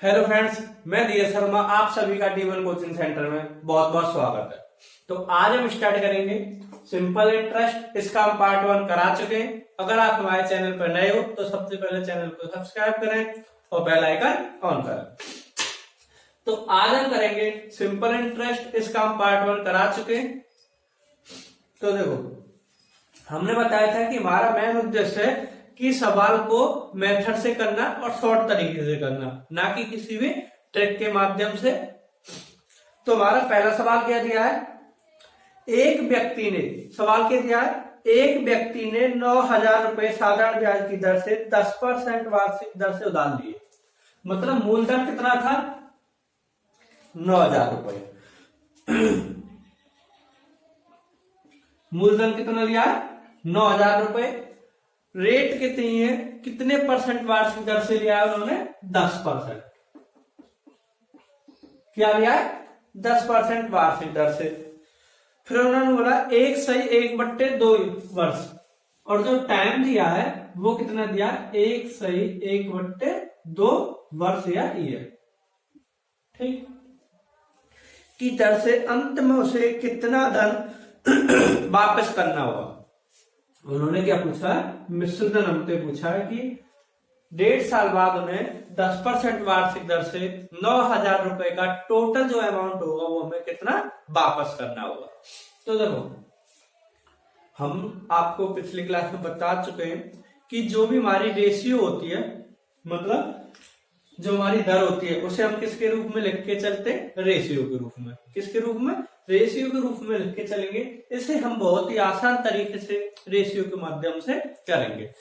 Hello friends, मैं दिया शर्मा आप सभी का टी1 कोचिंग सेंटर में बहुत बहुत स्वागत है। तो आज हम स्टार्ट करेंगे सिंपल इंटरेस्ट। इसका हम पार्ट 1 करा चुके हैं। अगर आप हमारे चैनल पर नए हो तो सबसे पहले चैनल को सब्सक्राइब करें और बेल आइकन ऑन करें। तो आज हम करेंगे सिंपल इंटरेस्ट। इसका हम पार्ट 1 करा चुके हैं। तो देखो, हमने बताया था कि हमारा मेन उद्देश्य है कि सवाल को मेथड से करना और शॉर्ट तरीके से करना, ना कि किसी भी ट्रिक के माध्यम से। तो हमारा पहला सवाल क्या दिया है, एक व्यक्ति ने, सवाल क्या दिया है, एक व्यक्ति ने 9,000 रुपए साधारण ब्याज की दर से 10% वार्षिक दर से उधार लिए। मतलब मूलधन कितना था, 9,000 रुपए। मूलधन कितना लिया है, 9,000 रुपए। रेट कितनी है, कितने परसेंट वार्षिक दर से लिया है उन्होंने, 10%। क्या लिया है, 10% वार्षिक दर से। फिर उन्होंने बोला 1/1/2 वर्ष, और जो टाइम दिया है वो कितना दिया, 1/1/2 वर्ष या ईयर, ठीक, की दर से अंत में उसे कितना धन वापस करना होगा। उन्होंने क्या पूछा, मिश्रित धन हमसे पूछा है कि 1.5 साल बाद उन्हें 10% वार्षिक दर से 9,000 रुपए का टोटल जो अमाउंट होगा वो हमें कितना वापस करना होगा। तो देखो, हम आपको पिछली क्लास में बता चुके हैं कि जो भी हमारी रेशियो होती है, मतलब जो हमारी दर होती है, उसे हम किसके रूप में लिख के चलते हैं, रेशियो के रूप में। किसके रूप में, रेशियो के रूप में लिख के चलेंगे। इसे हम बहुत ही आसान तरीके से रेशियो के माध्यम से करेंगे।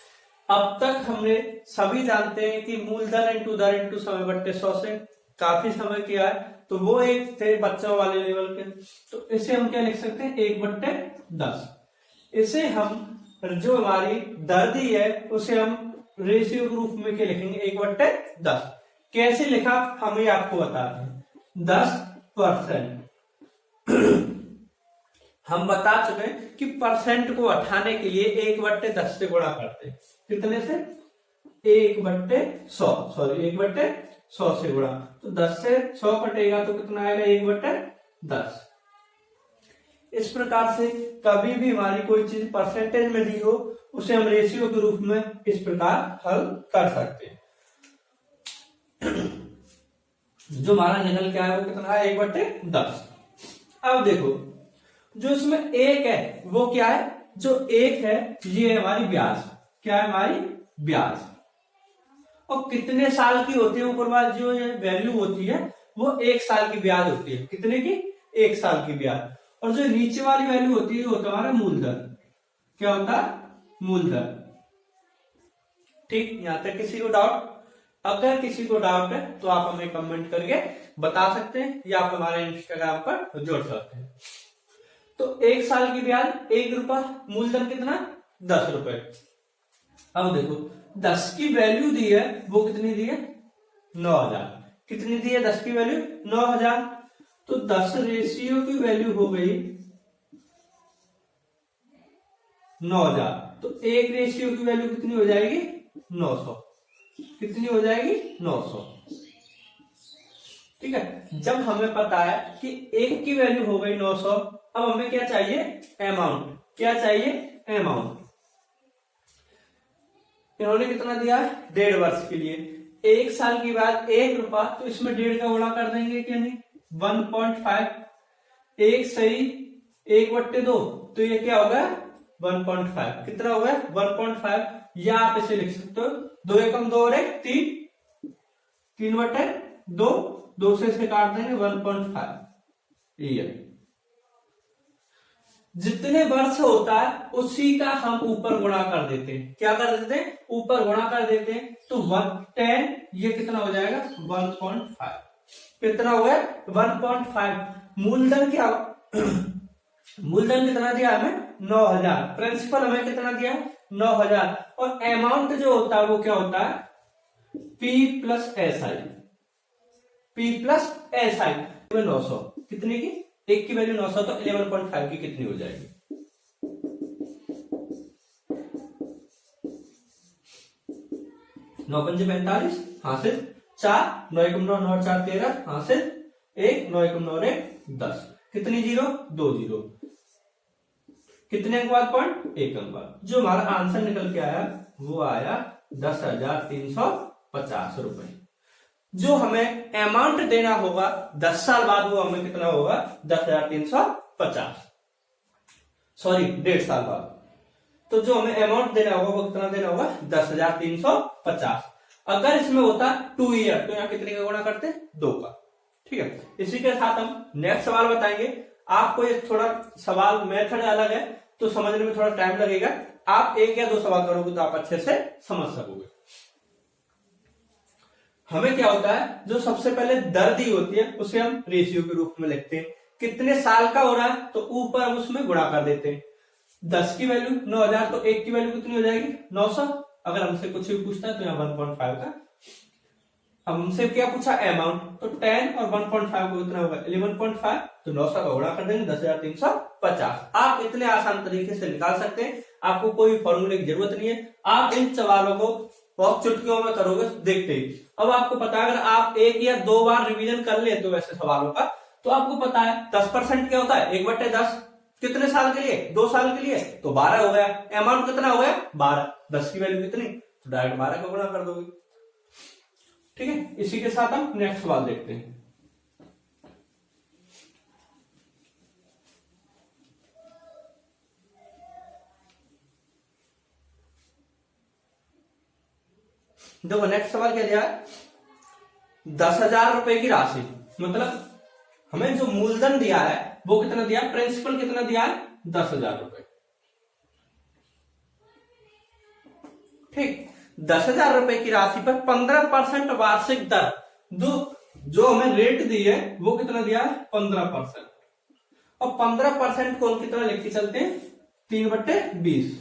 अब तक हमने सभी जानते हैं कि मूलधन इंटू दर इंटू समय बट्टे 100 से काफी समय किया है, तो वो एक थे बच्चों वाले लेवल के। तो इसे हम क्या लिख सकते हैं, 1/10। इसे हम जो हमारी दर दी है उसे हम रेशियो के रूप में क्या लिखेंगे, 1/10। कैसे लिखा हम ये आपको बताते हैं, 10%। हम बता चुके हैं कि परसेंट को हटाने के लिए 1/10 से गुणा करते हैं। कितने से, 1/100, सॉरी 1/100 से गुणा। तो 10 से 100 कटेगा तो कितना आएगा, 1/10। इस प्रकार से कभी भी हमारी कोई चीज परसेंटेज में दी हो उसे हम रेशियो के रूप में इस प्रकार हल कर सकते हैं। जो हमारा निकल के आया वो कितना है, 1/10। अब देखो, जो इसमें एक है वो क्या है, जो एक है ये है हमारी ब्याज। क्या है, हमारी ब्याज। और कितने साल की होती है, ऊपर वाली जो वैल्यू होती है वो 1 साल की ब्याज होती है। कितने की, 1 साल की ब्याज। और जो नीचे वाली वैल्यू होती है वो होता है हमारा मूलधन। क्या होता है, मूलधन। ठीक, यहां तक किसी को डाउट? अगर किसी को डाउट है तो आप हमें कमेंट करके बता सकते हैं या आप हमारे इंस्टाग्राम पर जोड़ सकते हैं। तो 1 साल की ब्याज 1 रुपया, मूलधन कितना, 10 रुपए। अब देखो, 10 की वैल्यू दी है वो कितनी दी है, 9,000। कितनी दी है 10 की वैल्यू, 9,000। तो 10 रेशियो की वैल्यू हो गई 9,000। तो 1 रेशियो की वैल्यू कितनी हो जाएगी, 900। कितनी हो जाएगी, 900। ठीक है। जब हमें पता है कि 1 की वैल्यू हो गई 900, अब हमें क्या चाहिए, अमाउंट। क्या चाहिए, अमाउंट। इन्होंने कितना दिया, 1.5 वर्ष के लिए। 1 साल की बाद 1 रुपया, तो इसमें 1.5 का गुणा कर देंगे क्या नहीं, 1.5। 1 सही 1/2, तो ये क्या होगा, 1.5। कितना होगा, 1.5। या आप इसे लिख सकते हो 2 एकम 2 और 1 3, 3/2, 2 से इसे काट देंगे 1.5 ईयर। जितने वर्ष होता है उसी का हम ऊपर गुणा कर देते हैं। क्या कर देते हैं, ऊपर गुणा कर देते हैं। तो 10, ये कितना हो जाएगा, 1.5। कितना हो गया, 1.5। मूलधन क्या, मूलधन कितना दिया हमें, 9,000। प्रिंसिपल हमें कितना दिया, 9,000। और अमाउंट जो होता है वो क्या होता है, P+SI। P+SI 900। कितने की, 1 की वैल्यू 900, तो 11.5 की कितनी हो जाएगी, 9 पंजे 45, हां से 4, 9 एकम 9, 9 4 13, हासिल 1, 9 एकम 9 1 10, कितनी जीरो, 2 जीरो, कितने अंक बाद पॉइंट, 1 अंक बाद। जो हमारा आंसर निकल के आया वो आया 10,350 रुपए। जो हमें अमाउंट देना होगा 10 साल बाद वो हमें कितना होगा, 10,350, सॉरी 1.5 साल बाद। तो जो हमें अमाउंट देना होगा वो कितना देना होगा, 10,350। अगर इसमें होता 2 ईयर तो यहाँ कितने का गुणा करते, 2 का। ठीक है, इसी के साथ हम नेक्स्ट सवाल बताएंगे। आपको ये थोड़ा सवाल मेथड अलग है तो समझने में थोड़ा टाइम लगेगा। आप 1 या 2 सवाल करोगे तो आप अच्छे से समझ सकोगे। हमें क्या होता है, जो सबसे पहले दर दी होती है उसे हम रेशियो के रूप में लिखते हैं। कितने साल का हो रहा है तो ऊपर हम उसमें गुणा कर देते हैं। 10 की वैल्यू 9,000 तो 1 की वैल्यू कितनी हो जाएगी, 900। अगर हमसे कुछ भी पूछता है तो यहाँ 1.5 का। हमसे क्या पूछा, अमाउंट, तो 10 और 1.5 को कितना होगा, 11.5, तो 900 का गुणा कर देंगे, 10,350। आप इतने आसान तरीके से निकाल सकते हैं, आपको कोई फॉर्मूले की जरूरत नहीं है। आप इन सवालों को बहुत चुटकियों में करोगे देखते ही। अब आपको पता है, अगर आप 1 या 2 बार रिवीजन कर ले तो वैसे सवालों का, तो आपको पता है 10% क्या होता है, 1/10, कितने साल के लिए, 2 साल के लिए, तो 12 हो गया। अमाउंट कितना हो गया, 12, 10 की वैल्यू कितनी, तो डायरेक्ट 12 का गुणा कर दोगे। ठीक है, इसी के साथ हम नेक्स्ट सवाल देखते हैं। देखो नेक्स्ट सवाल क्या दिया है, 10,000 रुपए की राशि, मतलब हमें जो मूलधन दिया है वो कितना दिया, प्रिंसिपल कितना दिया है, 10,000 रुपए। ठीक, 10,000 रुपए की राशि पर 15% वार्षिक दर, जो हमें रेट दी है वो कितना दिया है, 15%। और 15% को हम कितना लिख के चलते हैं, 3/20।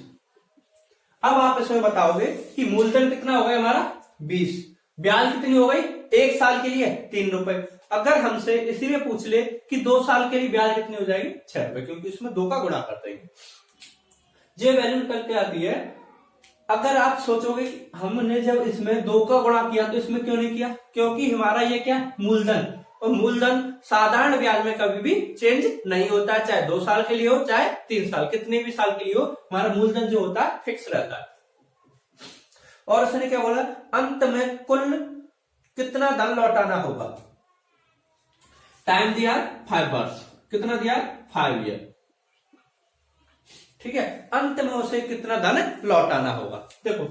अब आप इसमें बताओगे कि मूलधन कितना हो गया हमारा 20, ब्याज कितनी हो गई 1 साल के लिए 3 रुपए। अगर हमसे इसी में पूछ ले कि 2 साल के लिए ब्याज कितनी हो जाएगी, 6 रुपए, क्योंकि इसमें 2 का गुणा करते हैं। ये वैल्यू निकल के आती है। अगर आप सोचोगे कि हमने जब इसमें 2 का गुणा किया तो इसमें क्यों नहीं किया, क्योंकि हमारा ये क्या, मूलधन, और मूलधन साधारण ब्याज में कभी भी चेंज नहीं होता है, चाहे 2 साल के लिए हो चाहे 3 साल, कितने भी साल के लिए हो, हमारा मूलधन जो होता है फिक्स रहता है। और उसने क्या बोला, अंत में कुल कितना धन लौटाना होगा, टाइम दिया 5 वर्ष, कितना दिया 5 ईयर। ठीक है, अंत में उसे कितना धन लौटाना होगा। देखो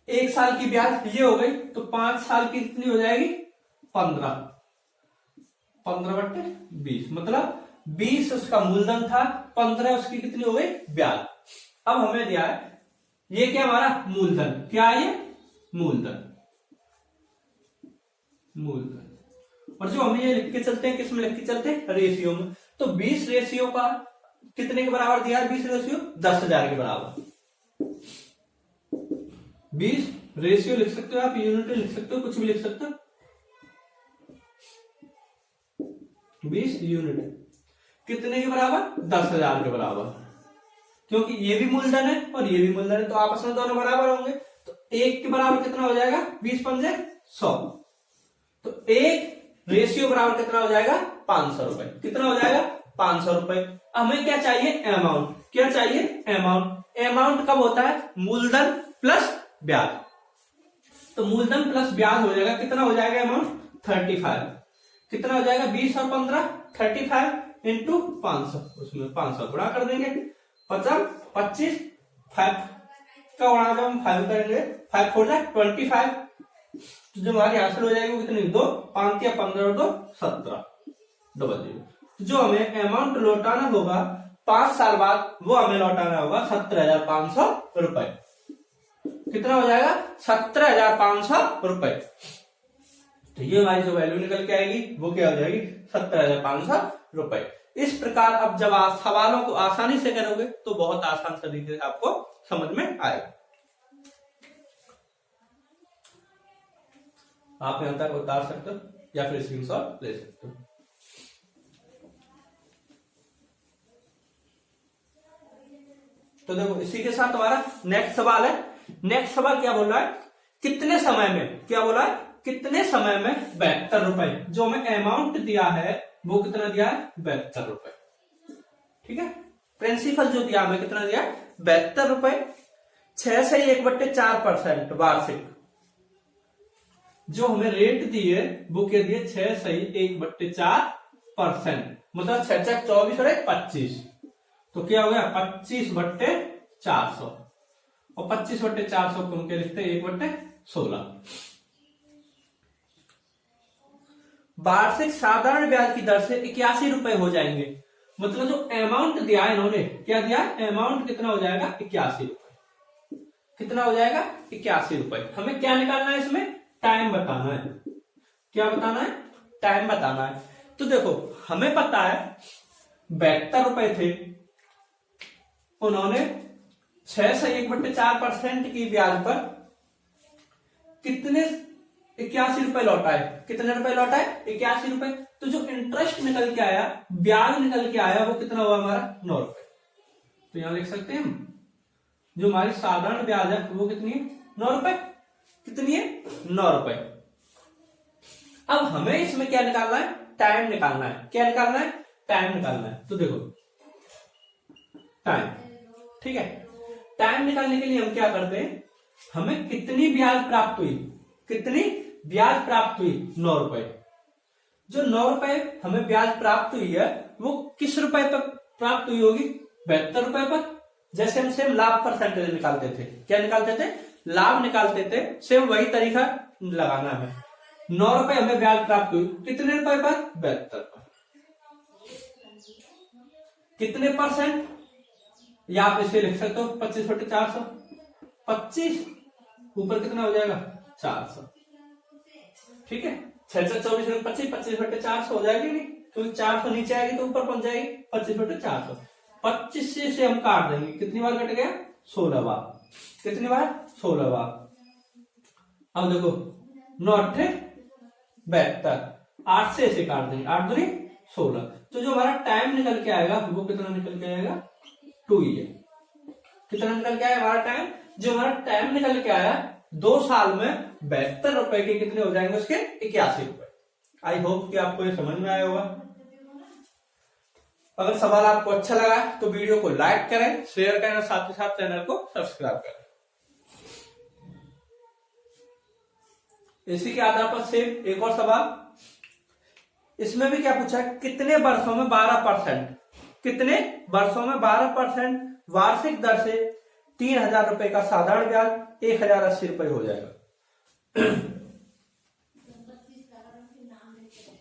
1 साल की ब्याज ये हो गई, तो 5 साल की कितनी हो जाएगी, 15/20, मतलब 20 उसका मूलधन था, 15 उसकी कितनी हो गई ब्याज। अब हमें दिया है ये क्या, हमारा मूलधन, क्या है ये, मूलधन, और जो हमें ये लिख के चलते हैं, किसमें लिख के चलते हैं, रेशियो में। तो 20 रेशियो का कितने के बराबर दिया है, 20 रेशियो 10,000 के बराबर। 20 रेशियो लिख सकते हो आप, यूनिट लिख सकते हो, कुछ भी लिख सकते हो। 20 यूनिट कितने के बराबर, 10,000 के बराबर, क्योंकि ये भी मूलधन है और ये भी मूलधन है, तो आपस में दोनों बराबर होंगे। तो 1 के बराबर कितना हो जाएगा, 20 पंजे 100, तो 1 रेशियो बराबर कितना हो जाएगा, 500 रुपए, कितना हो जाएगा 500 रुपए। हमें क्या चाहिए, अमाउंट, क्या चाहिए, अमाउंट। अमाउंट कब होता है, मूलधन प्लस ब्याज, तो मूलधन प्लस ब्याज हो जाएगा, कितना हो जाएगा अमाउंट, 35, कितना हो जाएगा 20 और 15, 35 इंटू 500, उसमें 500 गुणा कर देंगे, 25, 5 का गुणा जब हम 5 करेंगे, 5 4 जा 25, तो जो हमारी आंसर हो जाएगी वो कितनी, 2, 5 या 15 और 2 17, डबल जीरो। जो हमें अमाउंट लौटाना होगा 5 साल बाद, वो हमें लौटाना होगा 17,500 रुपए। कितना हो जाएगा, 17,500 रुपए। तो ये हमारी जो वैल्यू निकल के आएगी वो क्या हो जाएगी, 17,500 रुपए। इस प्रकार अब जब आप सवालों को आसानी से करोगे तो बहुत आसान तरीके से आपको समझ में आएगा। आप यहां तक उतार सकते हो या फिर स्क्रीनशॉट ले सकते हो। तो देखो इसी के साथ हमारा नेक्स्ट सवाल है। नेक्स्ट सवाल क्या बोल रहा है कितने समय में, क्या बोला, कितने समय में 72 रुपए। जो हमें अमाउंट दिया है वो कितना दिया है, 72 रुपए। ठीक है, प्रिंसिपल जो दिया हमें कितना दिया, 72 रुपए। 6 से 1/4% वार्षिक। जो हमें रेट दिए वो क्या दिए, 6 से 1/4%, मतलब 6 6 24 और 25, तो क्या हो गया 25/400, और 25/400 को हम क्या लिखते हैं, 1/16। वार्षिक साधारण ब्याज की दर से 81 रुपए हो जाएंगे। मतलब जो अमाउंट दिया है इन्होंने, क्या दिया, अमाउंट कितना हो जाएगा, 81 रुपए। कितना हो जाएगा, 81 रुपए। हमें क्या निकालना है इसमें, टाइम बताना है। क्या बताना है, टाइम बताना है। तो देखो हमें पता है 72 रुपए थे, उन्होंने 6 से 1/4% की ब्याज पर कितने, 81 रुपए लौटाए। कितने रुपए लौटाए, 81 रुपए। तो जो इंटरेस्ट निकल के आया, ब्याज निकल के आया, वो कितना हुआ हमारा, 9 रुपए। तो यहां लिख सकते हैं हम, जो हमारी साधारण ब्याज है वो कितनी है, 9 रुपए। कितनी है, 9 रुपए। अब हमें इसमें क्या निकालना है, टाइम निकालना है। क्या निकालना है, टाइम निकालना है। तो देखो टाइम, ठीक है, टाइम निकालने के लिए हम क्या करते हैं, हमें कितनी ब्याज प्राप्त हुई, कितनी ब्याज प्राप्त हुई, 9 रुपए। जो 9 रुपए हमें ब्याज प्राप्त हुई है वो किस रुपए पर प्राप्त हुई होगी, 72 रुपए पर। जैसे हम सेम लाभ परसेंटेज निकालते थे, क्या निकालते थे, लाभ निकालते थे, सेम वही तरीका लगाना है। 9 रुपए हमें ब्याज प्राप्त हुई, कितने रुपए पर, 72 पर। कितने परसेंट, या आप इसे लिख सकते हो 25/400। 25 ऊपर कितना हो जाएगा, 400। ठीक है, 6 से 24 में 25, 25/400 हो जाएगी नहीं, क्योंकि 400 नीचे आएगी तो ऊपर पहुंच जाएगी 25/400। 25 से हम काट देंगे, कितनी बार कट गया, 16 बार। कितनी बार, 16 बार। अब देखो 9 8 72, 8 से इसे काट देंगे, 8 दूनी 16। तो जो हमारा टाइम निकल के आएगा वो कितना निकल के आएगा, 2 ईयर। कितना निकल के आया हमारा टाइम, जो हमारा टाइम निकल के आया 2 साल में 72 रुपए के कितने हो जाएंगे, उसके 81 रुपए। आई होप कि आपको ये समझ में आया होगा। अगर सवाल आपको अच्छा लगा तो वीडियो को लाइक करें, शेयर करें और साथ ही साथ चैनल को सब्सक्राइब करें। इसी के आधार पर से एक और सवाल, इसमें भी क्या पूछा है, कितने वर्षों में 12%, कितने वर्षों में 12% वार्षिक दर से 3000 रुपए का साधारण ब्याज 1080 रुपए हो जाएगा।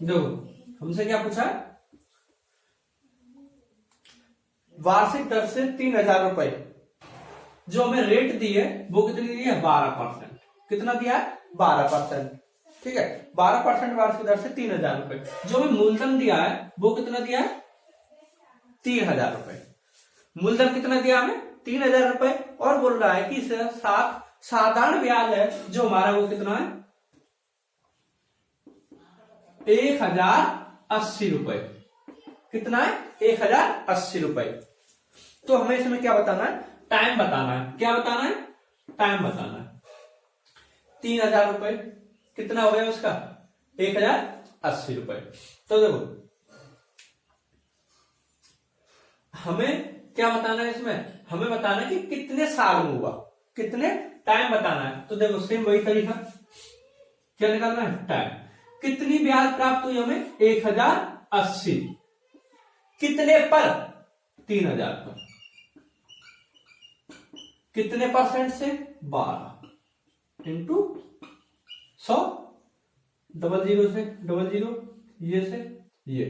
देखो हमसे क्या पूछा है, वार्षिक दर से 3000 रुपए, जो हमें रेट दी है वो कितनी दी है, 12%। कितना दिया है, 12%। ठीक है, 12% वार्षिक दर से 3000 रुपए। जो हमें मूलधन दिया है वो कितना दिया है, 3000 रुपए। मूलधन कितना दिया हमें, 3000 रुपए। और बोल रहा है कि साथ साधारण ब्याज है जो हमारा वो कितना है, 1080 रुपए। कितना है, 1080 रुपए। तो हमें इसमें क्या बताना है, टाइम बताना है। क्या बताना है, टाइम बताना है। 3000 रुपए कितना हो गया उसका, 1080 रुपए। तो देखो हमें क्या बताना है इसमें, हमें बताना है कि कितने साल में हुआ, कितने टाइम बताना है। तो देखो सेम वही तरीका, क्या निकालना है, टाइम। कितनी ब्याज प्राप्त हुई हमें, 1080। कितने पर, 3000 पर। कितने परसेंट से, 12 इंटू 100, 00 से 00, ये से ये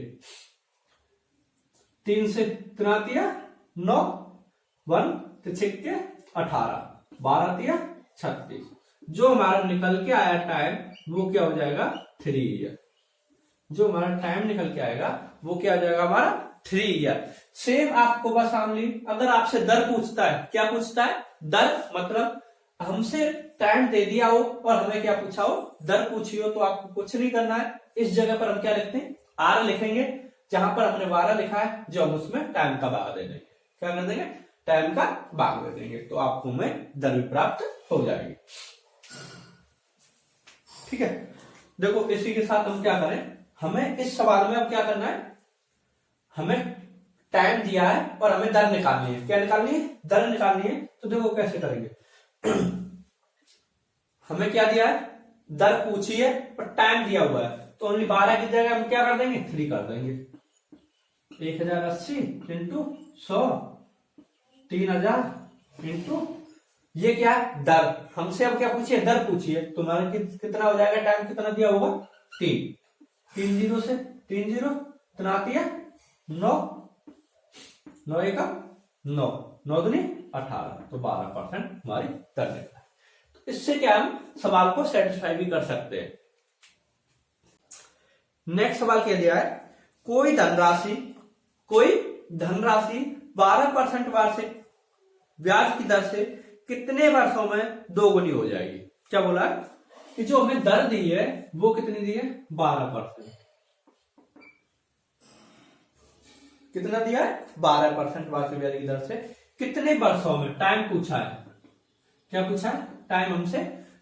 3 से कितना दिया, 9, 1 तो 6 के 18, 12 दिया 36। जो हमारा निकल के आया टाइम वो क्या हो जाएगा, 3 ईयर। जो हमारा टाइम निकल के आएगा वो क्या हो जाएगा, हमारा 3 ईयर। सेम आपको बस सामने अगर आपसे दर पूछता है, क्या पूछता है, दर, मतलब हमसे टाइम दे दिया हो और हमें क्या पूछा हो, दर पूछी हो, तो आपको कुछ नहीं करना है। इस जगह पर हम क्या लिखते हैं, आर लिखेंगे। जहां पर हमने 12 लिखा है, जो हम उसमें टाइम का भाग दे देंगे। क्या कर देंगे, टाइम का भाग दे देंगे, तो आपको में दर भी प्राप्त हो जाएगी। ठीक है, देखो इसी के साथ हम क्या करें, हमें इस सवाल में अब क्या करना है, हमें टाइम दिया है और हमें दर निकालनी है। क्या निकालनी है? दर निकालनी है। तो देखो कैसे करेंगे। हमें क्या दिया है, दर पूछी है और टाइम दिया हुआ है, तो ओनली 12 की जगह हम क्या कर देंगे, 3 कर देंगे। 1080 इंटू 100, 3000 इंटू ये क्या है, दर। हमसे अब क्या पूछिए, दर पूछिए। तुम्हारा कितना हो जाएगा, टाइम कितना दिया होगा, 3 जीरो से 3 जीरो कितना आती है, 9, 9 एक 9, 9 दूनी 18, तो 12% हमारी दर देता है। तो इससे क्या हम सवाल को सेटिस्फाई भी कर सकते हैं। नेक्स्ट सवाल क्या दिया है, कोई धनराशि 12% वार्षिक ब्याज की दर से कितने वर्षों में दोगुनी हो जाएगी। क्या बोला है कि जो हमें दर दी है वो कितनी दी है, 12%। कितना दिया है, 12% वार्षिक ब्याज की दर से कितने वर्षों में, टाइम पूछा है। क्या पूछा है, टाइम हमसे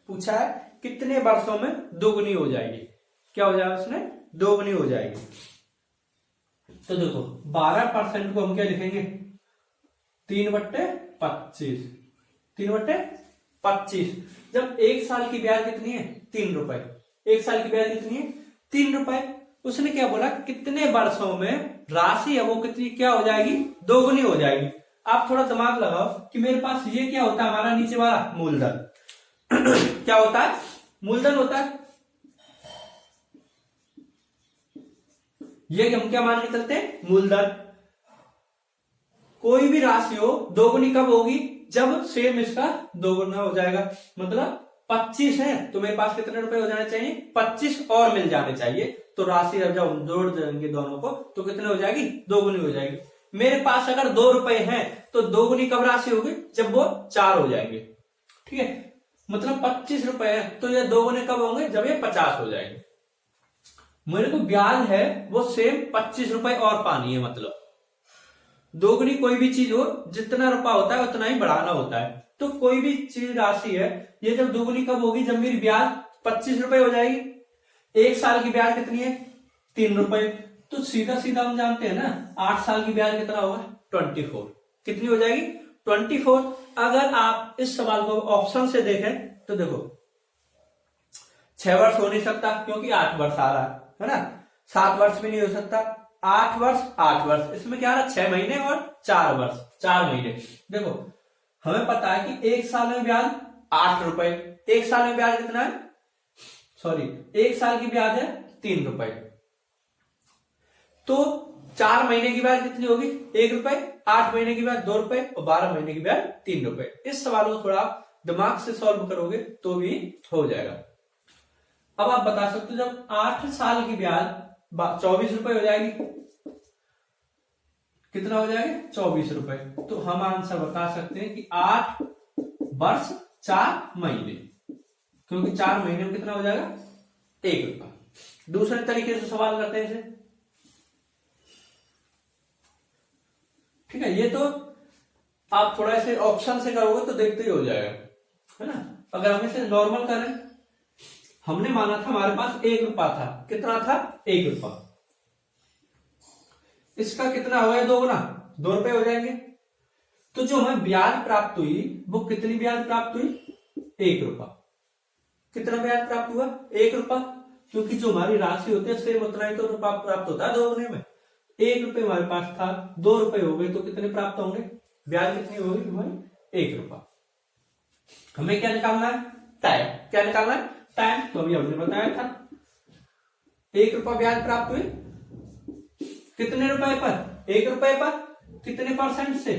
पूछा है, कितने वर्षों में दोगुनी हो जाएगी। क्या हो जाएगा उसने, दोगुनी हो जाएगी। तो देखो 12% को हम क्या लिखेंगे, 3/25, 3/25। जब 1 साल की ब्याज कितनी है, 3 रुपए, 1 साल की ब्याज कितनी है, 3 रुपए। उसने क्या बोला, कितने वर्षों में राशि है वो कितनी क्या हो जाएगी, दोगुनी हो जाएगी। आप थोड़ा दिमाग लगाओ कि मेरे पास ये क्या होता है, हमारा नीचे वाला मूलधन। क्या होता है, मूलधन होता है। ये हम क्या मान के चलते हैं, मूलधन। कोई भी राशि हो दोगुनी कब होगी, जब सेम इसका दोगुना हो जाएगा। मतलब 25 है तो मेरे पास कितने रुपए हो जाने चाहिए, 25 और मिल जाने चाहिए। तो राशि जब हम जोड़ देंगे दोनों को तो कितने हो जाएगी, दोगुनी हो जाएगी। मेरे पास अगर 2 रुपए हैं तो दोगुनी कब राशि होगी, जब वो 4 हो जाएंगे। ठीक है, मतलब 25 रुपए है तो ये दोगुने कब होंगे, जब ये 50 हो जाएंगे। मेरे को ब्याज है वो सेम 25 रुपए और पानी है। मतलब दोगुनी कोई भी चीज हो, जितना रुपया होता है उतना ही बढ़ाना होता है। तो कोई भी चीज राशि है, ये जब दोगुनी कब होगी, जब मेरी ब्याज 25 रुपए हो जाएगी। 1 साल की ब्याज कितनी है, 3 रुपए। तो सीधा सीधा हम जानते हैं ना, 8 साल की ब्याज कितना होगा, 24। कितनी हो जाएगी, 24। अगर आप इस सवाल को ऑप्शन से देखें तो देखो 6 वर्ष हो नहीं सकता क्योंकि 8 वर्ष आ रहा है ना, 7 वर्ष भी नहीं हो सकता, 8 वर्ष 8 वर्ष, इसमें क्या आ रहा है, 6 महीने और 4 वर्ष 4 महीने। देखो हमें पता है कि 1 साल में ब्याज 8 रुपए, 1 साल में ब्याज कितना है, सॉरी 1 साल की ब्याज है 3 रुपए। तो 4 महीने की ब्याज कितनी होगी, 1 रुपए, 8 महीने की ब्याज 2 रुपए और 12 महीने की ब्याज 3 रुपए। इस सवाल को थोड़ा दिमाग से सॉल्व करोगे तो भी हो जाएगा। अब आप बता सकते हो जब 8 साल की ब्याज 24 रुपए हो जाएगी, कितना हो जाएगा, 24 रुपए। तो हम आंसर बता सकते हैं कि 8 वर्ष 4 महीने, क्योंकि 4 महीने में कितना हो जाएगा, 1 रुपया। दूसरे तरीके से सवाल करते हैं इसे। ठीक है, ये तो आप थोड़ा ऐसे ऑप्शन से करोगे तो देखते ही हो जाएगा, है ना। अगर हम इसे नॉर्मल करें, हमने माना था हमारे पास 1 रुपया था, कितना था, 1 रुपया। इसका कितना हो गया, दोगुना, 2 रुपए हो जाएंगे। तो जो हमें ब्याज प्राप्त हुई वो कितनी ब्याज प्राप्त हुई, 1 रुपया। कितना ब्याज प्राप्त हुआ, 1 रुपया, क्योंकि जो हमारी राशि होती है सेम उतना ही तो रुपया प्राप्त होता है दोगुने में। 1 रुपये हमारे पास था, 2 रुपए हो गए तो कितने प्राप्त होंगे, ब्याज कितनी होगी हमारी, 1 रुपया। हमें क्या निकालना है, टाइम। क्या निकालना है, टाइम। तो अभी हमने बताया था 1 रुपया ब्याज प्राप्त हुई कितने रुपए पर, 1 रुपए पर, कितने परसेंट से,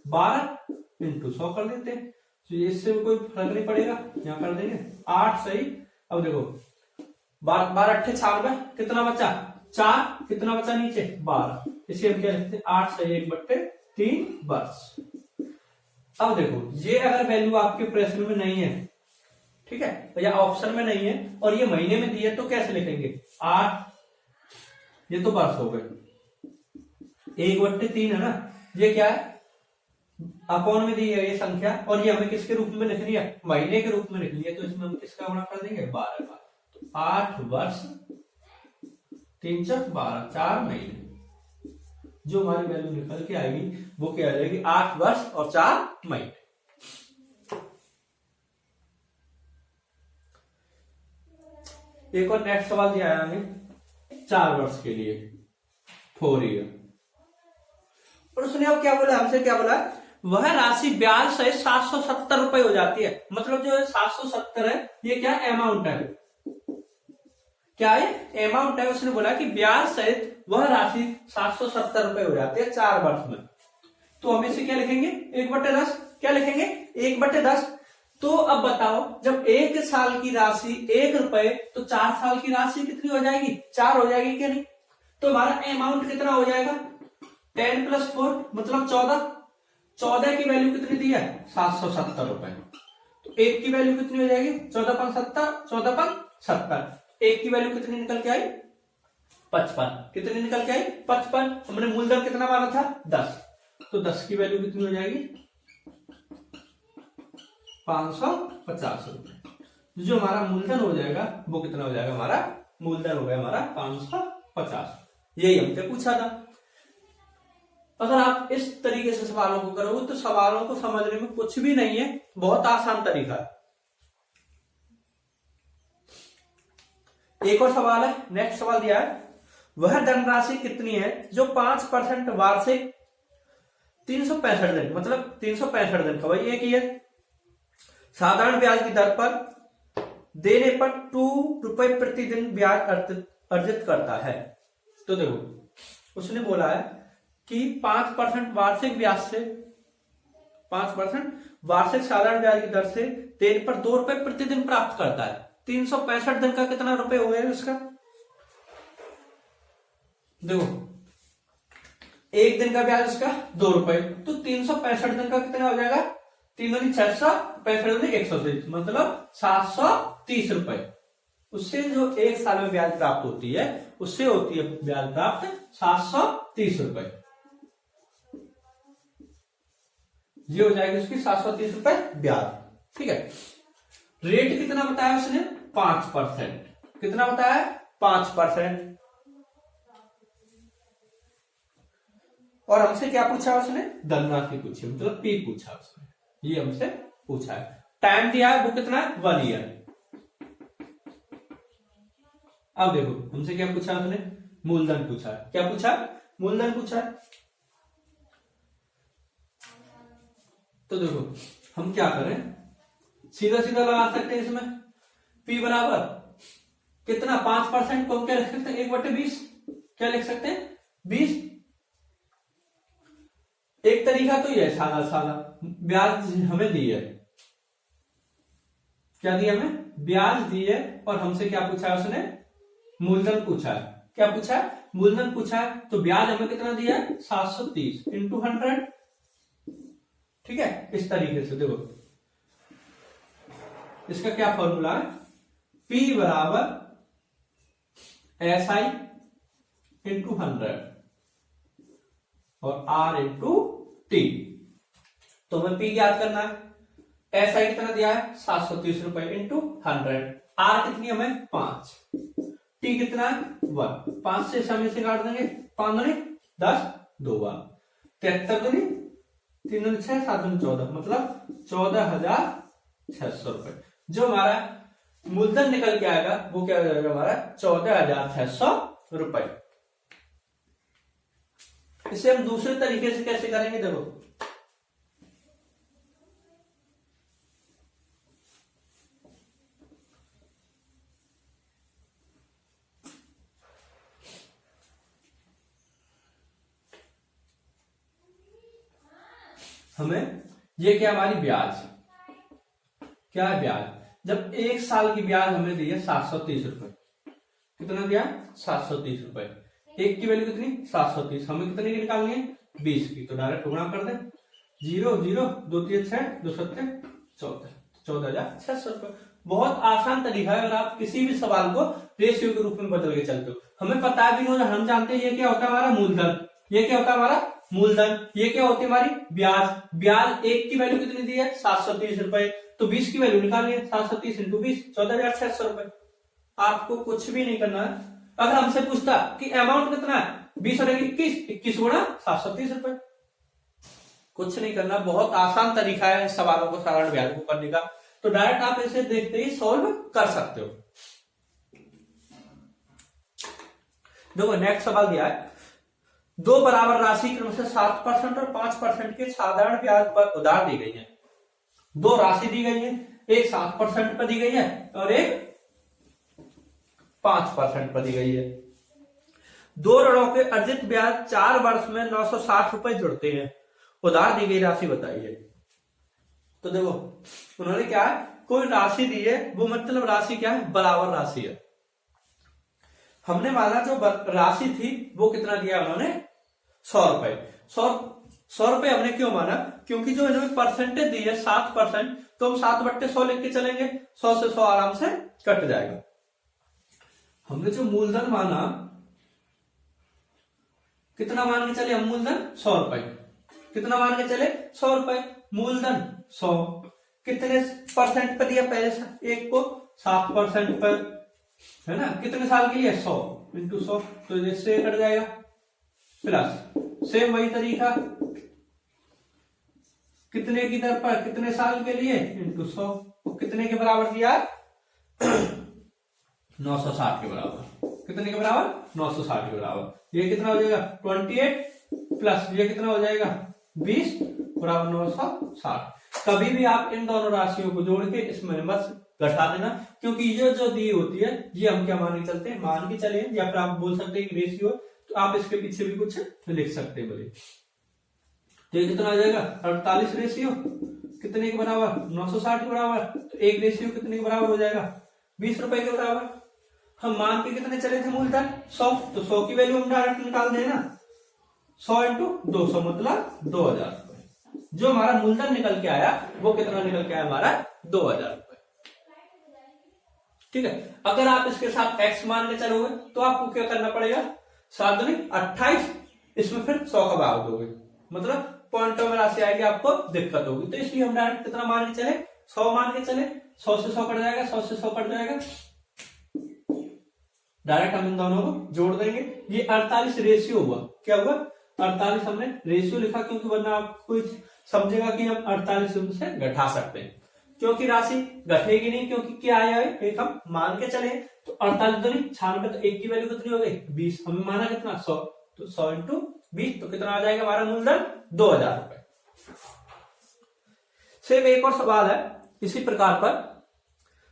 12 इंटू 100 कर देते हैं। तो इससे कोई फर्क नहीं पड़ेगा, यहां कर देंगे 8 सही। अब देखो 12 अट्ठे 96, कितना बचा, 4, कितना बचा नीचे, 12। इसे हम क्या लिखते हैं, 8 सही 1/3 वर्ष। अब देखो ये अगर वैल्यू आपके प्रश्न में नहीं है, ठीक है, या ऑप्शन में नहीं है और ये महीने में दी है तो कैसे लिखेंगे, 8, ये तो वर्ष हो गए, 1/3 है ना, ये क्या है, अपॉन में दी है ये संख्या, और ये हमें किसके रूप में लिखनी है, महीने के रूप में लिखनी है। तो इसमें हम किसका गुणा कर देंगे, 12 का। तो 8 वर्ष 3 चौक 12, 4 महीने। जो हमारी वैल्यू निकल के आएगी वो क्या आ जाएगी, 8 वर्ष और 4 महीने। एक और नेक्स्ट सवाल दिया है हमें 4 वर्ष के लिए, 4 ईयर। और उसने अब क्या बोला, हमसे क्या बोला, वह राशि ब्याज सहित 770 रुपए हो जाती है। मतलब जो 770 है ये क्या अमाउंट है, क्या है अमाउंट है। उसने बोला कि ब्याज सहित वह राशि 770 रुपए हो जाती है 4 वर्ष में। तो हम इसे क्या लिखेंगे, 1/10। क्या लिखेंगे, 1/10। तो अब बताओ, जब 1 साल की राशि 1 रुपए, तो 4 साल की राशि कितनी हो जाएगी, 4 हो जाएगी क्या नहीं। तो हमारा अमाउंट कितना हो जाएगा, 10 + 4 मतलब 14। 14 की वैल्यू कितनी दी है, 770 रुपए। तो 1 की वैल्यू कितनी हो जाएगी, 14 × 70, 14 × 70। 1 की वैल्यू कितनी निकल के आई, 55। कितनी निकल के आई, 55। हमने मूलधन कितना माना था, 10। तो 10 की वैल्यू कितनी हो जाएगी, 550 रुपए। जो हमारा मूलधन हो जाएगा वो कितना हो जाएगा, हमारा मूलधन हो गया हमारा 550। यही हमसे पूछा था। अगर आप इस तरीके से सवालों को करोगे तो सवालों को समझने में कुछ भी नहीं है, बहुत आसान तरीका है। एक और सवाल है, नेक्स्ट सवाल दिया है, वह धनराशि कितनी है जो 5% वार्षिक 365 दिन, मतलब 365 दिन का वही एक ईयर साधारण ब्याज की दर पर देने पर 2 रुपए प्रति दिन ब्याज अर्जित करता है। तो देखो उसने बोला है कि 5% वार्षिक ब्याज से, 5% वार्षिक साधारण ब्याज की दर से देने पर 2 रुपए प्रतिदिन प्राप्त करता है। 365 दिन का कितना रुपए हो गया इसका, देखो 1 दिन का ब्याज इसका 2 रुपए, तो 365 दिन का कितना हो जाएगा, 3 दूनी 600, 65 दूनी 130, मतलब 730 रुपए। उससे जो 1 साल में ब्याज प्राप्त होती है उससे होती है ब्याज प्राप्त 730 रुपए। ये हो जाएगी उसकी 730 रुपए ब्याज। ठीक है, रेट कितना बताया उसने, 5%। कितना बताया, 5%। और हमसे क्या पूछा उसने, धनराशि पूछी, मतलब पी पूछा उसने, ये हमसे पूछा है। टाइम दिया है वो कितना, 1 ईयर। अब देखो हमसे क्या पूछा उसने, मूलधन पूछा है। क्या पूछा, मूलधन पूछा है। तो देखो हम क्या करें, सीधा सीधा लगा सकते हैं इसमें, P बराबर कितना, 5% को हम क्या लिख सकते हैं, 1/20। क्या लिख सकते हैं, 20। एक तरीका तो ये है सादा सादा, ब्याज हमें दी है, क्या दिया हमें, ब्याज दी है। और हमसे क्या पूछा है उसने, मूलधन पूछा है। क्या पूछा है, मूलधन पूछा है। तो ब्याज हमें कितना दिया है, 730 × 100। ठीक है, इस तरीके से देखो इसका क्या फॉर्मूला है, P बराबर SI × 100 और R × T। तो हमें P याद करना है, SI कितना दिया है, 730 रुपए × 100। R कितनी हमें, 5। T कितना है, 1। 5 से समय से काट देंगे, 5 दूनी 10, 2 बार 73 दूनी 3 दूनी 6, 7 दूनी 14, मतलब 14,600 रुपए। जो हमारा मूलधन निकल के आएगा वो क्या हो जाएगा, हमारा 14,600 रुपए। इसे हम दूसरे तरीके से कैसे करेंगे, देखो हमें ये क्या, हमारी ब्याज क्या है, ब्याज। जब 1 साल की ब्याज हमें दी है 730 रुपए, कितना दिया, 730 रुपए। 1 की वैल्यू कितनी, 730। हमें कितनी की निकालनी है, 20 की। तो डायरेक्ट गुणा कर दे, 0 0 2 3 6 2 7 14, 14,600 रुपए। बहुत आसान तरीका है। अगर आप किसी भी सवाल को रेशियो के रूप में बदल के चलते हो, हमें पता भी नहीं, हम जानते हैं ये क्या होता है हमारा मूलधन, ये क्या होता है हमारा मूलधन, ये क्या होती है हमारी ब्याज। ब्याज 1 की वैल्यू कितनी दी है, 730 रुपए। तो 20 की वैल्यू निकालिए, 730 × 20, 14,600 रुपए। आपको कुछ भी नहीं करना है। अगर हमसे पूछता कि अमाउंट कितना है, 20 और 21, 21 गुणा 730 रुपए। कुछ नहीं करना, बहुत आसान तरीका है इस सवालों को साधारण ब्याज को करने का। तो डायरेक्ट आप इसे देखते ही सॉल्व कर सकते हो। देखो नेक्स्ट सवाल दिया है, दो बराबर राशि क्रम से 7% और 5% के साधारण ब्याज पर उधार दी गई है। दो राशि दी गई है, एक 7% पर दी गई है और एक 5% पर दी गई है। दो ऋणों के अर्जित ब्याज 4 वर्ष में 960 रुपए जुड़ते हैं। उधार दी गई राशि बताइए। तो देखो उन्होंने क्या है, कोई राशि दी है, वो मतलब राशि क्या है, बराबर राशि है। हमने माना जो राशि थी वो कितना दिया उन्होंने, 100 रुपए। 100 रुपए हमने क्यों माना, क्योंकि जो इन्होंने परसेंटेज दी है 7%, तो हम 7/100 लिख के चलेंगे, 100 से 100 आराम से कट जाएगा। हमने जो मूलधन माना, कितना मान के चले हम मूलधन, 100 रुपए। कितना मान के चले, 100 रुपए। मूलधन 100, कितने परसेंट पर दिया, पहले एक को 7% पर, है ना। कितने साल के लिए, 100 इंटू 100, तो इससे कट जाएगा। प्लस सेम वही तरीका, कितने की दर पर, कितने साल के लिए, इंटू 100, कितने के बराबर दिया, 960 के बराबर। कितने के बराबर, 960 के बराबर। ये कितना हो जाएगा, 28 प्लस ये कितना हो जाएगा, 20 बराबर 960। कभी भी आप इन दोनों राशियों को जोड़ के इसमें बस घटा देना, क्योंकि ये जो दी होती है ये हम क्या मान के चलते हैं, मान के चले, या फिर आप बोल सकते हैं कि रेशियो, तो आप इसके पीछे भी कुछ लिख सकते हैं बोले। तो ये कितना हो जाएगा, 48 रेशियो कितने के बराबर, 960 के बराबर। तो एक रेशियो कितने के बराबर हो जाएगा, 20 रुपए के बराबर। हम मान के कितने चले थे मूलधन, 100, तो 100 की वैल्यू हम डायरेक्ट निकाल देना, 100 इंटू 200 मतलब 2000 रुपए। जो हमारा मूलधन निकल के आया वो कितना निकल के आया, हमारा 2000 रुपए। ठीक है। अगर आप इसके साथ x मान के चलोगे तो आपको क्या करना पड़ेगा, 7 दूनी 28, इसमें फिर 100 का भाग दोगे, मतलब पॉइंटों में राशि आएगी, आपको दिक्कत होगी। तो इसलिए हम डायरेक्ट कितना मान के चले, 100 मान के चले, 100 से 100 कट जाएगा, 100 से 100 कट जाएगा। डायरेक्ट हम इन दोनों को जोड़ देंगे। ये 48 रेशियो हुआ, क्या हुआ, 48 हमने रेशियो लिखा, क्योंकि वरना आपको समझेगा कि हम 48 से घटा सकते हैं, क्योंकि राशि घटेगी नहीं, क्योंकि क्या आया है, एक हम मान के चले। तो 48 दूनी 96, तो एक की वैल्यू कितनी हो गई, 20। हमने माना कितना, 100, तो 100 इंटू 20, तो कितना आ जाएगा हमारा मूलधन, 2000 रुपए। सेम एक और सवाल है इसी प्रकार पर।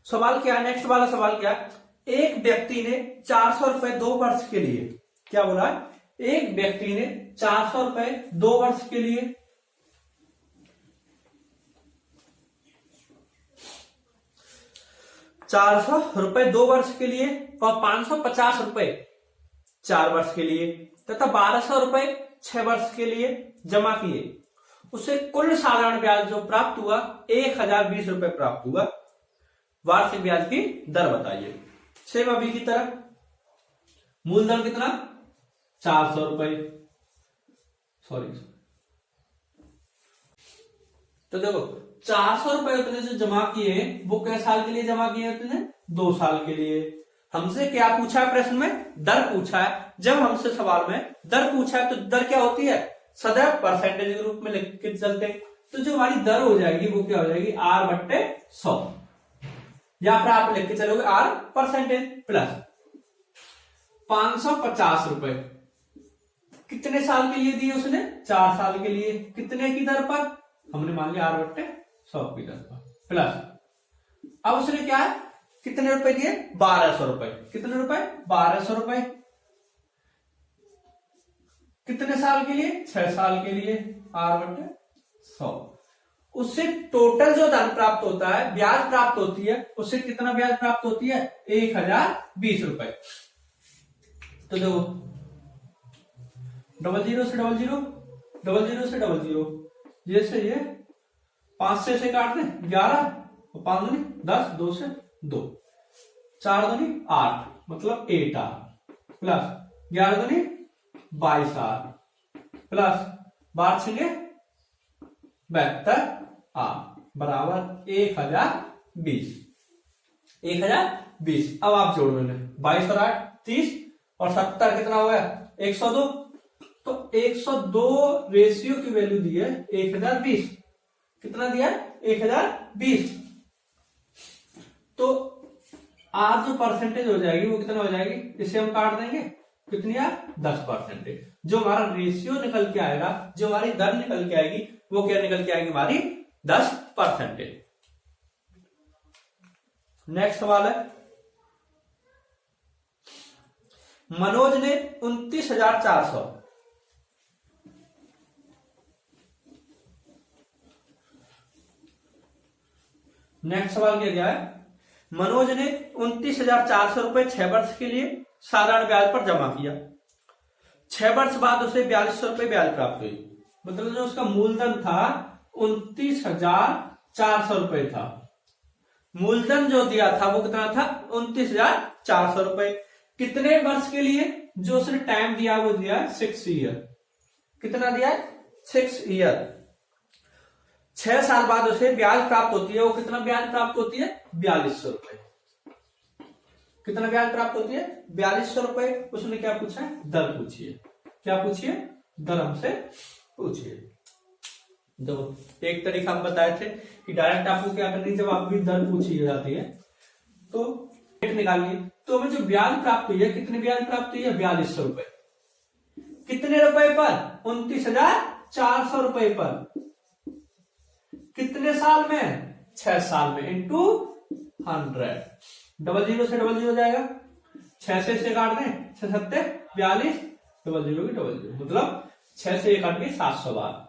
सवाल क्या है, नेक्स्ट वाला सवाल क्या है, एक व्यक्ति ने 400 रुपए 2 वर्ष के लिए, क्या बोला है, एक व्यक्ति ने 400 रुपए 2 वर्ष के लिए 400 रुपए 2 वर्ष के लिए और 550 रुपए 4 वर्ष के लिए तथा 1200 रुपए 6 वर्ष के लिए जमा किए। उसे कुल साधारण ब्याज जो प्राप्त हुआ 1020 रुपए प्राप्त हुआ। वार्षिक ब्याज की दर बताइए। सेम अभी की तरह, मूलधन कितना, 400 रुपए, सॉरी, तो देखो 400 रुपए उतने जो जमा किए वो कै साल के लिए जमा किए, उतने 2 साल के लिए। हमसे क्या पूछा है प्रश्न में, दर पूछा है। जब हमसे सवाल में दर पूछा है तो दर क्या होती है, सदैव परसेंटेज के रूप में लिख के चलते। तो जो हमारी दर हो जाएगी वो क्या हो जाएगी, R/100, या फिर आप लिख के चलोगे R परसेंटेज प्लस 550 रुपए कितने साल के लिए दिए उसने, 4 साल के लिए। कितने की दर पर, हमने मान लिया R/100 की दर पर, प्लस अब उसने क्या है, कितने रुपए दिए, 1200 रुपए। कितने रुपए, 1200 रुपए। कितने साल के लिए, 6 साल के लिए, R/100। उससे टोटल जो धन प्राप्त होता है, ब्याज प्राप्त होती है, उससे कितना ब्याज प्राप्त होती है, 1020 रुपए। तो देखो 00 से 00, 00 से 00, ये से ये 5 से काट दें 11 और 5 दूनी 10, 2 से 2, 4 दूनी 8 मतलब 8R प्लस 11 दूनी 22R प्लस 12 छे 72R बराबर 1020। 1020। अब आप जोड़ो इन्हें, 22 और 8 30 और 70 कितना हो गया 102। तो 102 रेशियो की वैल्यू दी है 1020। कितना दिया 1020। तो आज जो परसेंटेज हो जाएगी वो कितना हो जाएगी, इसे हम काट देंगे कितनी यार 10%। जो हमारा रेशियो निकल के आएगा, जो हमारी दर निकल के आएगी वो क्या निकल के आएगी हमारी 10%। नेक्स्ट सवाल है, मनोज ने 29,400 नेक्स्ट सवाल क्या गया है, मनोज ने 29,400 रुपए 6 वर्ष के लिए साधारण ब्याज पर जमा किया। 6 वर्ष बाद उसे 4200 रुपए ब्याज प्राप्त हुई। मतलब जो उसका मूलधन था 29,400 रुपए था। मूलधन जो दिया था वो कितना था 29,400 रुपए। कितने वर्ष के लिए, जो उसने टाइम दिया वो दिया 6 ईयर। कितना दिया 6 ईयर। 6 साल बाद उसे ब्याज प्राप्त होती है। वो कितना ब्याज प्राप्त होती है 4200 रुपए। कितना ब्याज प्राप्त होती है 4200 रुपए। उसने क्या पूछा है दर पूछिए। क्या पूछिए दर हमसे पूछिए। देखो एक तरीका हम बताए थे कि डायरेक्ट आपको क्या करनी, जब आप भी दर पूछी जाती है तो रेट निकालिए। तो हमें जो ब्याज प्राप्त हुई है, कितनी ब्याज प्राप्त हुई है 4200 रुपए। कितने रुपए पर 29,400 रुपए पर। कितने साल में 6 साल में इंटू 100। डबल जीरो से डबल जीरो जाएगा, 6 से काट दें 6 सत्ते 42, डबल जीरो की डबल जीरो, मतलब 6 से काट गई 700 बार।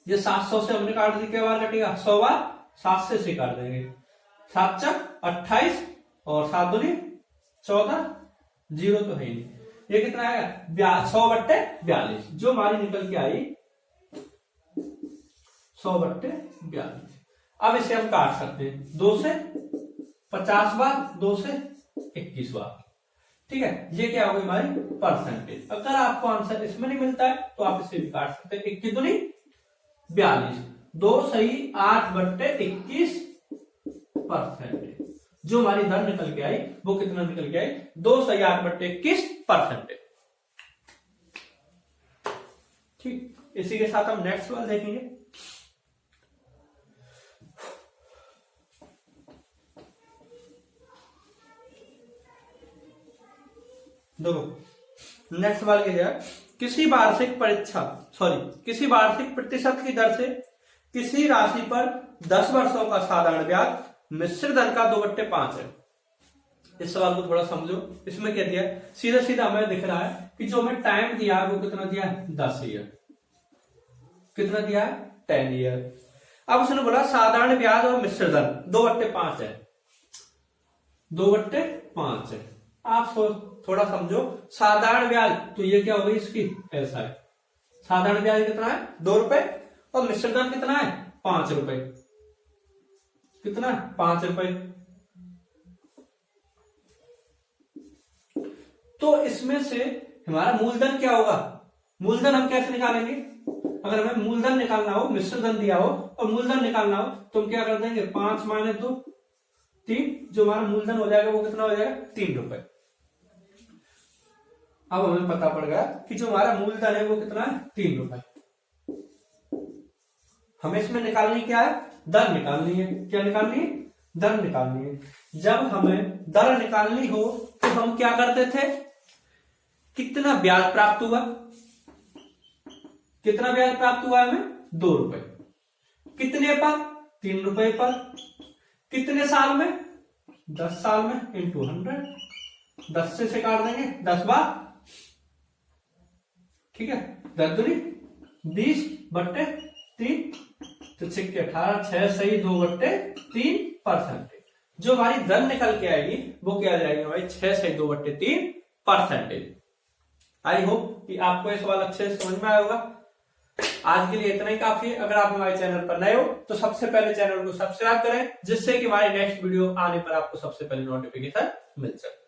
ये 700 से हमने काट दी, क्या बार कटेगा 100 बार। 7 से काट देंगे, 7 चक 28 और 7 दूनी 14, जीरो तो है ही नहीं। ये कितना आएगा 100/42, जो हमारी निकल के आई 100/42। अब इसे हम काट सकते हैं 2 से 50 बार, 2 से 21 बार। ठीक है, ये क्या होगी हमारी परसेंटेज। अगर आपको आंसर इसमें नहीं मिलता है तो आप इसे भी काट सकते हैं। 21 दूनी 42, 2 सही 8/21 परसेंटेज। जो हमारी दर निकल के आई वो कितना निकल के आई 2 सही 8/21 परसेंटेज। ठीक, इसी के साथ हम नेक्स्ट सवाल देखेंगे। देखो नेक्स्ट सवाल क्या है, किसी वार्षिक प्रतिशत की दर से किसी राशि पर 10 वर्षों का साधारण ब्याज मिश्र धन का 2/5 है। इस सवाल को थोड़ा समझो। इसमें क्या दिया, सीधा सीधा हमें दिख रहा है कि जो हमें टाइम दिया है वो कितना दिया है 10 ईयर। कितना दिया है 10 ईयर। अब उसने बोला साधारण ब्याज और मिश्र धन 2/5 है। 2/5 है। आप थोड़ा समझो, साधारण ब्याज तो ये क्या होगी इसकी ऐसा है। साधारण ब्याज कितना है 2 रुपए और मिश्र धन कितना है 5 रुपए। कितना 5 रुपए। तो इसमें से हमारा मूलधन क्या होगा, मूलधन हम कैसे निकालेंगे। अगर हमें मूलधन निकालना हो, मिश्र धन दिया हो और मूलधन निकालना हो तो हम क्या कर देंगे 5 - 2 3। जो हमारा मूलधन हो जाएगा वो कितना हो जाएगा 3 रुपए। अब हमें पता पड़ गया कि जो हमारा मूलधन है वो कितना है 3 रुपए। हमें इसमें निकालनी क्या है दर निकालनी है। क्या निकालनी है दर निकालनी है। जब हमें दर निकालनी हो तो हम क्या करते थे, कितना ब्याज प्राप्त हुआ, कितना ब्याज प्राप्त हुआ हमें 2 रुपए। कितने पर 3 रुपए पर। कितने साल में 10 साल में इंटू 100। 10 से काट देंगे 10 बार। ठीक है, 10 दूनी 20/3। तो 6 के 18, 6 सही 2/3 परसेंटेज। जो हमारी दर निकल के आएगी वो क्या आ जाएगी भाई 6 सही 2/3 परसेंटेज। आई होप कि आपको ये सवाल अच्छे से समझ में आया होगा। आज के लिए इतना ही काफी है। अगर आप हमारे चैनल पर नए हो तो सबसे पहले चैनल को सब्सक्राइब करें, जिससे कि हमारे नेक्स्ट वीडियो आने पर आपको सबसे पहले नोटिफिकेशन मिल सके।